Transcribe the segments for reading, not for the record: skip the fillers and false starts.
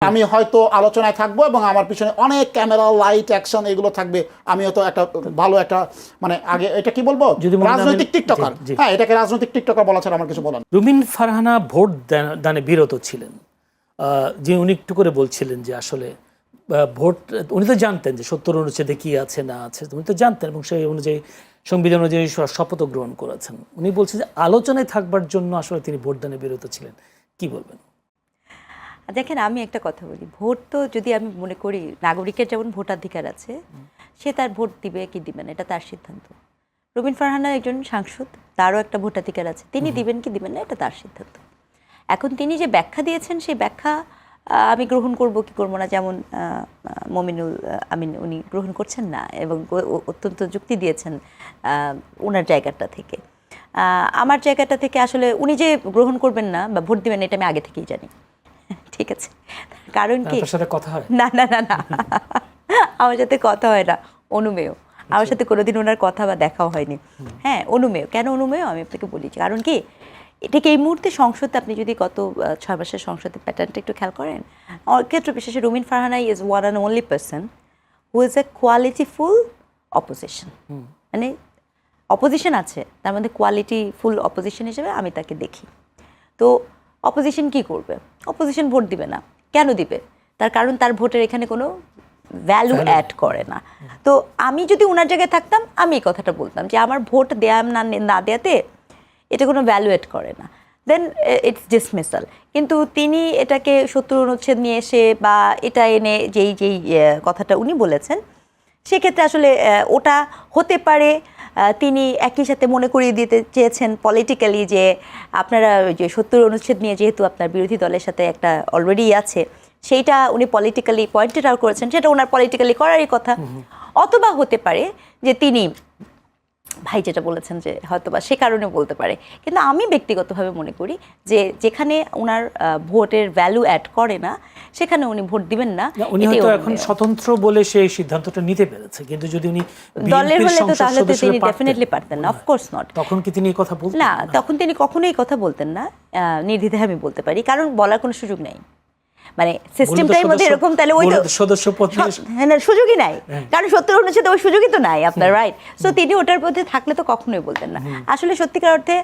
আমি হয়তো আলোচনায় থাকবো এবং আমার পিছনে অনেক ক্যামেরা লাইট অ্যাকশন এগুলো থাকবে, আমি হয়তো একটা ভালো একটা মানে আগে এটা কি বলবো রাজনৈতিক টিকটকার, হ্যাঁ এটাকে রাজনৈতিক টিকটকার বলা ছাড়া আমার কিছু বলার নেই। রুমিন ফারহানা ভোট দানে বিরত ছিলেন, যে উনি একটু করে বলছিলেন যে আসলে ভোট, উনি তো জানতেন যে 70 অনুচ্ছেদে কি আছে না আছে, উনি তো জানতেন এবং সেই অনুযায়ী সংবিধান অনুযায়ী শপথ গ্রহণ করেছেন। উনি বলছেন যে আলোচনায় থাকবার জন্য আসলে তিনি ভোটদানে বিরত ছিলেন, কি বলবেন? দেখেন আমি একটা কথা বলি, ভোট তো যদি আমি মনে করি নাগরিকের যেমন ভোটাধিকার আছে, সে তার ভোট দিবে কি দিবে না এটা তার সিদ্ধান্ত। রুমিন ফারহানা একজন সাংসদ, তারও একটা ভোটাধিকার আছে, তিনি দিবেন কি দিবেন না এটা তার সিদ্ধান্ত। এখন তিনি যে ব্যাখ্যা দিয়েছেন সেই ব্যাখ্যা আমি গ্রহণ করব কি করবো না, যেমন মমিনুল আমিন উনি গ্রহণ করছেন না এবং অত্যন্ত যুক্তি দিয়েছেন ওনার জায়গাটা থেকে। আমার জায়গাটা থেকে আসলে উনি যে গ্রহণ করবেন না বা ভোট দিবেন এটা আমি আগে থেকেই জানি, ঠিক আছে। কারণ কি কথা হয় না না না না আমার সাথে কথা হয় না, অনুমেয়, আমার সাথে কোনোদিন ওনার কথা বা দেখাও হয়নি। হ্যাঁ অনুমেয়, কেন অনুমেয় আমি আপনাকে বলি, কারণ কি এটাকে এই মুহূর্তে সংসদে আপনি যদি গত 6 মাসের সংসদের প্যাটার্নটা একটু খেয়াল করেন, ক্ষেত্র বিশেষে Rumin Farhana is one and only person who is a qualityful opposition. মানে অপোজিশন আছে, তার মধ্যে কোয়ালিটিফুল অপোজিশন হিসেবে আমি তাকে দেখি। তো অপোজিশন কি করবে? অপোজিশন ভোট দিবে না। কেন দিবে? তার কারণ তার ভোটের এখানে কোনো ভ্যালু অ্যাড করে না। তো আমি যদি ওনার জায়গায় থাকতাম আমি এই কথাটা বলতাম যে আমার ভোট দেয়া না দেয়াতে এটা কোনো ভ্যালু অ্যাড করে না, দেন ইটস ডিসমিসাল। কিন্তু তিনি এটাকে 70 অনুচ্ছেদ নিয়ে এসে বা এটা এনে যেই কথাটা উনি বলেছেন, সেক্ষেত্রে আসলে ওটা হতে পারে তিনি একই সাথে মনে করিয়ে দিতে চেয়েছেন পলিটিক্যালি যে আপনারা যে 70 অনুচ্ছেদ নিয়ে যেহেতু আপনার বিরোধী দলের সাথে একটা অলরেডি আছে, সেইটা উনি পলিটিক্যালি পয়েন্টেড আউট করেছেন, সেটা ওনার পলিটিক্যালি করারই কথা। অথবা হতে পারে যে তিনি ভাই যেটা বলেছেন যে হয়তোবা সে কারণে বলতে পারে। কিন্তু আমি ব্যক্তিগতভাবে মনে করি যে যেখানে ওনার ভোটের ভ্যালু অ্যাড করে না সেখানে উনি ভোট দিবেন না। উনি হয়তো এখন স্বতন্ত্র বলে সেই সিদ্ধান্তটা নিতে পেরেছে, কিন্তু যদি উনি দলের হলে তো তাহলে তো তিনি ডেফিনেটলি পারতেন না, অফকোর্স নট। তখন কি তিনি এই কথা বলতেন না? তখন তিনি কখনোই এই কথা বলতেন না, নির্দ্বিধায় আমি বলতে পারি, কারণ বলার কোনো সুযোগ নেই। মানে সিস্টেমটার মধ্যে এরকম, তাহলে ওই তো সদস্যপদ সুযোগই নাই, কারণ 70 অনুচ্ছেদে ওই সুযোগই তো নাই আপনার, রাইট? সো তিনি ওটার মধ্যে থাকলে তো কখনোই বলতেন না। আসলে সত্যিকার অর্থে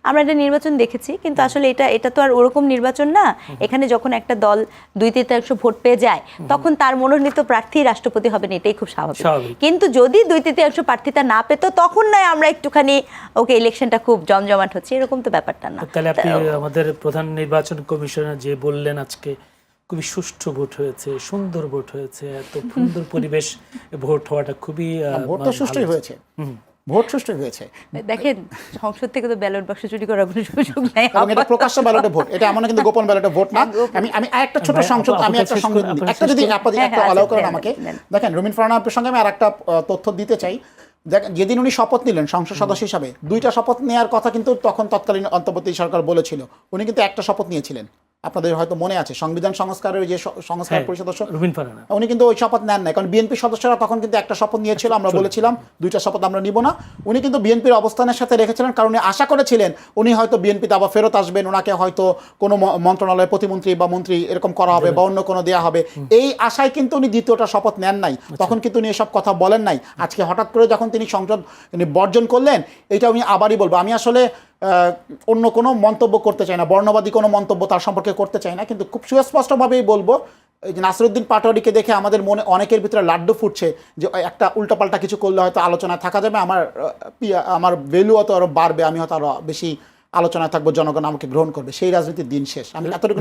আমরা একটা নির্বাচন দেখেছি, কিন্তু আসলে এটা তো আর ওরকম নির্বাচন না। এখানে যখন একটা দল 2/3 ভোট পেয়ে যায় তখন তার মনোনীত প্রার্থী রাষ্ট্রপতি হবেন, এটাই খুব স্বাভাবিক। কিন্তু যদি 2/3 প্রার্থীতা না পেত তখন নয় আমরা একটুখানি ওকে ইলেকশনটা খুব জমজমাট হচ্ছে, এরকম তো ব্যাপারটা না। তাহলে আপনি আমাদের প্রধান নির্বাচন কমিশনার যে বললেন আজকে খুবই সুষ্ঠু ভোট হয়েছে, সুন্দর ভোট হয়েছে, এত সুন্দর পরিবেশ, ভোট হওয়াটা খুবই ভোট তো সুষ্ঠুই হয়েছে, ভোট সুষ্ঠু হয়েছে। দেখেন সংসদ থেকে তো ব্যালট বাক্স চুরি করার কোনো সুযোগ নাই, এটা প্রকাশ্য ব্যালটে ভোট, এটা এমন কিন্তু গোপন ব্যালটে ভোট না। আমি একটা ছোট সংসদ, আমি একটা সংযোগ একটা যদি একটা অ্যালাউ করেন আমাকে। দেখেন রুমিন ফারহানার প্রসঙ্গে আমি আরেকটা তথ্য দিতে চাই। দেখেন যেদিন উনি শপথ নিলেন সংসদ সদস্য হিসাবে, 2টা শপথ নেওয়ার কথা কিন্তু তখন তৎকালীন অন্তর্বর্তী সরকার বলেছিল, উনি কিন্তু একটা শপথ নিয়েছিলেন। আপনাদের হয়তো মনে আছে সংবিধান সংস্কারের যে সংস্কার পরিষদ সদস্য উনি কিন্তু ওই শপথ নেন নাই, কারণ বিএনপি সদস্যরা তখন কিন্তু একটা শপথ নিয়েছিল, আমরা বলেছিলাম 2টা শপথ আমরা নিব না। উনি কিন্তু বিএনপির অবস্থানের সাথে রেখেছিলেন, কারণ উনি আশা করেছিলেন উনি হয়তো বিএনপিতে আবার ফেরত আসবেন, ওনাকে হয়তো কোনো মন্ত্রণালয়ের প্রতিমন্ত্রী বা মন্ত্রী এরকম করা হবে বা অন্য কোনো দেওয়া হবে, এই আশায় কিন্তু উনি দ্বিতীয়টা শপথ নেন নাই। তখন কিন্তু উনি এসব কথা বলেন নাই। আজকে হঠাৎ করে যখন তিনি সংসদ বর্জন করলেন, এটা আমি আবারই বলবো, আমি আসলে অন্য কোনো মন্তব্য করতে চাই না, বর্ণবাদী কোনো মন্তব্য তার সম্পর্কে করতে চাই না, কিন্তু খুব সুস্পষ্টভাবেই বলবো এই যে নাসিরউদ্দিন পাটোয়ারিকে দেখে আমাদের মনে অনেকের ভিতরে লাড্ডু ফুটছে যে একটা উল্টাপাল্টা কিছু করলে হয়তো আলোচনায় থাকা যাবে, আমার ভ্যালু অত আরও বাড়বে, আমি হয়তো আরও বেশি আলোচনায় থাকবো, জনগণ আমাকে গ্রহণ করবে, সেই রাজনীতির দিন শেষ। আমি এতটুকু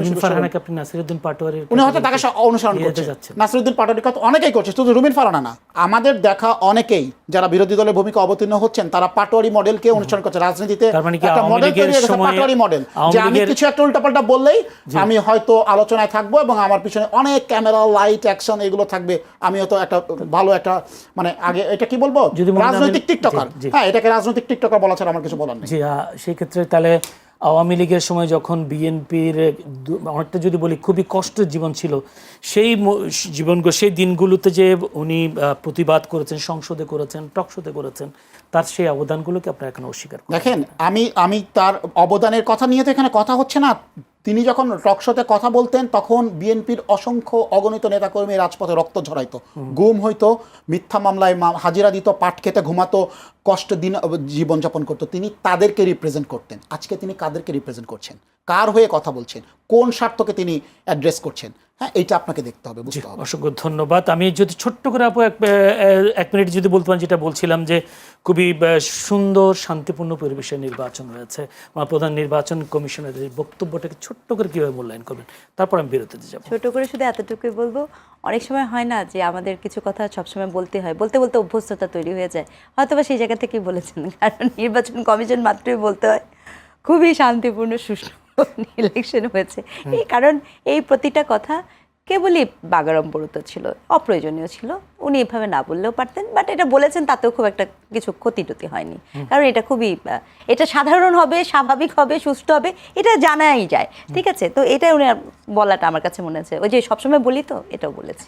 উনি হয়তো তাকে অনুসরণ করছে, নাসিরউদ্দিন পাটোয়ারির কথা অনেকেই করছে, শুধু রুমিন ফারহানা না, আমাদের দেখা অনেকেই যারা বিরোধী দলের ভূমিকা অবতীর্ণ হচ্ছেন তারা পাটোয়ারি মডেলকে অনুসরণ করছে। রাজনীতিতে একটা মডেল তৈরি হয়ে গেছে, পাটোয়ারি মডেল, যে আমি কিছু একটা উল্টাপাল্টা বললেই আমি হয়তো আলোচনায় থাকবো এবং আমার পিছনে অনেক ক্যামেরা লাইট অ্যাকশন এগুলো থাকবে, আমি হয়তো একটা ভালো একটা মানে আগে এটা কি বলবো রাজনৈতিক টিকটকার, হ্যাঁ এটাকে রাজনৈতিক টিকটকার বলা ছাড়া আমার কিছু বলার নেই। সেই ক্ষেত্রে তাহলে আওয়ামী লীগের সময় যখন বিএনপির অনেকটা যদি বলি খুবই কষ্টের জীবন ছিল, সেই জীবনগুলো সেই দিনগুলোতে যে উনি প্রতিবাদ করেছেন, সংসদে করেছেন, টকশোতে করেছেন, তার সেই অবদানগুলোকে আপনারা এখন অস্বীকার করেন? দেখেন আমি তার অবদানের কথা নিয়ে তো এখানে কথা হচ্ছে না, তিনি যখন টকশোতে কথা বলতেন তখন বিএনপির অসংখ্য অগণিত নেতাকর্মী রাজপথে রক্ত ঝরাইতো, গুম হইতো, মিথ্যা মামলায় হাজিরা দিত, পাট খেতে ঘুমাতো, কষ্ট দিন জীবনযাপন করতো। তিনি তাদেরকে রিপ্রেজেন্ট করতেন। আজকে তিনি কাদেরকে রিপ্রেজেন্ট করছেন, কার হয়ে কথা বলছেন, কোন স্বার্থকে তিনি অ্যাড্রেস করছেন, হ্যাঁ এইটা আপনাকে দেখতে হবে, বুঝতে হবে। অসংখ্য ধন্যবাদ। আমি যদি ছোট্ট করে আপু এক মিনিট যদি বলতে পারেন, যেটা বলছিলাম যে খুবই সুন্দর শান্তিপূর্ণ পরিবেশে নির্বাচন হয়েছে, আমার প্রধান নির্বাচন কমিশনের এই বক্তব্যটাকে ছোট্ট করে কীভাবে মূল্যায়ন করবেন, তারপর আমি বিরতিতে যাব। ছোট করে শুধু এতটুকুই বলবো, অনেক সময় হয় না যে আমাদের কিছু কথা সবসময় বলতে হয়, বলতে বলতে অভ্যস্ততা তৈরি হয়ে যায়, হয়তো বা সেই জায়গা থেকেই বলেছেন, কারণ নির্বাচন কমিশন মাত্রই বলতে হয় খুবই শান্তিপূর্ণ সুষ্ঠু ইলেকশন হয়েছে। এই কারণ এই প্রতিটা কথা কেবলই বাগাড়ম্বরত ছিল, অপ্রয়োজনীয় ছিল, উনি এভাবে না বললেও পারতেন, বাট এটা বলেছেন তাতেও খুব একটা কিছু ক্ষতিটতি হয়নি, কারণ এটা খুবই এটা সাধারণ হবে, স্বাভাবিক হবে, সুষ্ঠু হবে, এটা জানাই যায়, ঠিক আছে। তো এটা উনি বলাটা আমার কাছে মনে হচ্ছে, ওই যে সবসময় বলি তো, এটাও বলেছি।